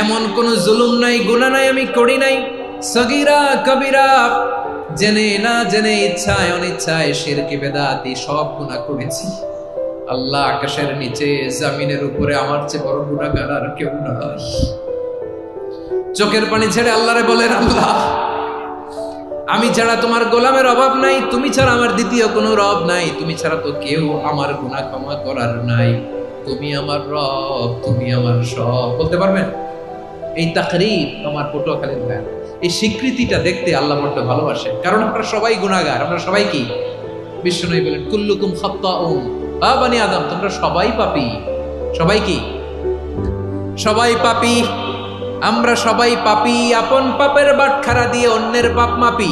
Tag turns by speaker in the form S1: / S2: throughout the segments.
S1: এমন কোন জুলুম নাই, গুনাহ নাই আমি করি নাই, সগীরা কবিরা, জেনে না জেনে, ইচ্ছায় অনিচ্ছায়, শিরকি বেদাতি সব গুনাহ করেছি। আল্লাহ, আকাশের নিচে জমিনের উপরে আমার চেয়ে বড় গুনাহগার আর কেউ নাই। চোখের পানি ছেড়ে আল্লাহরে বলেন, আল্লাহ আমি ছাড়া তোমার গোলামের অভাব নাই, তুমি ছাড়া আমার দ্বিতীয় কোনো রব নাই, তুমি ছাড়া তো কেউ আমার গুনাহ ক্ষমা করার নাই, তুমি আমার রব, তুমি আমার সব। বলতে পারবেন? এই তাকরীর আমার পটুয়াখালীর ভাই, এই স্বীকৃতিটা দেখতে আল্লাহ বড় ভালোবাসে, কারণ আমরা সবাই গুনাহগার। আমরা সবাই কি? বিশ্বনবী বলেন, কুল্লুকুম খাত্তাউন, আ বনি আদম, তোমরা সবাই পাপী। সবাই কি? সবাই পাপী। আমরা সবাই পাপী। আপন পাপের বাটখারা দিয়ে অন্যের পাপ মাপি।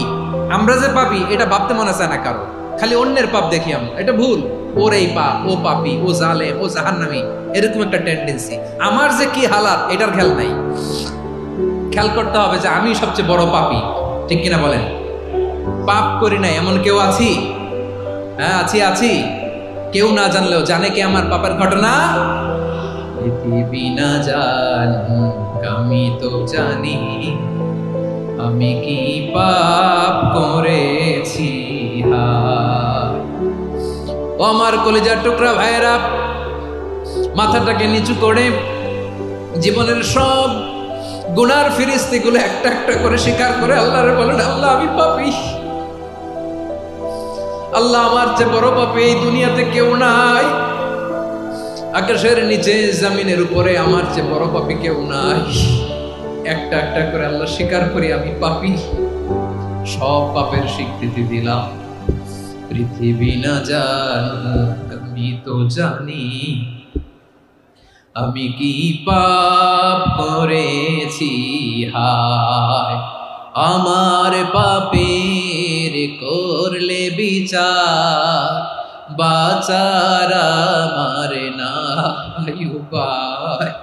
S1: আমরা যে পাপী এটা ভাবতে মনে চায় না কারো, খালি অন্যের পাপ দেখি আমরা। এটা ভুল। ওর এই পাপ, ও পাপী, ও জালেম, ও জাহান্নামী, এরকম একটা টেন্ডেন্সি। আমার যে কি হালাত এটার খেয়াল নাই। খেয়াল করতে হবে যে আমি সবচেয়ে বড় পাপী, ঠিক কিনা বলেন? পাপ করি নাই এমন কেউ আছি? হ্যাঁ, আছি। কেউ না জানলেও জানে কি আমার পাপের ঘটনা? পৃথিবী না জানুক আমি তো জানি, আমি কি পাপ করেছি। ও আমার কলিজার টুকরা ভাইরা, মাথাটাকে নিচু করে জীবনের সব গুনার ফিরিস্তিগুলো একটা একটা করে স্বীকার করে আল্লাহরে বলেন, আল্লাহ আমি পাপী। আল্লাহ আমার চেয়ে বড় পাপী এই দুনিয়াতে কেউ নাই। আকাশের নিচে জমিনের উপরে আমার চেয়ে বড় পাপী কেউ নাই। একটা একটা করে আল্লাহ স্বীকার করি আমি পাপী। সব পাপের স্বীকৃতি দিলাম। পৃথিবী না জানুক আমি তো জানি, আমি কি পাপ করেছি। হায় আমার পাপের করলে বিচার, বাঁচার আমার নাই উপায়।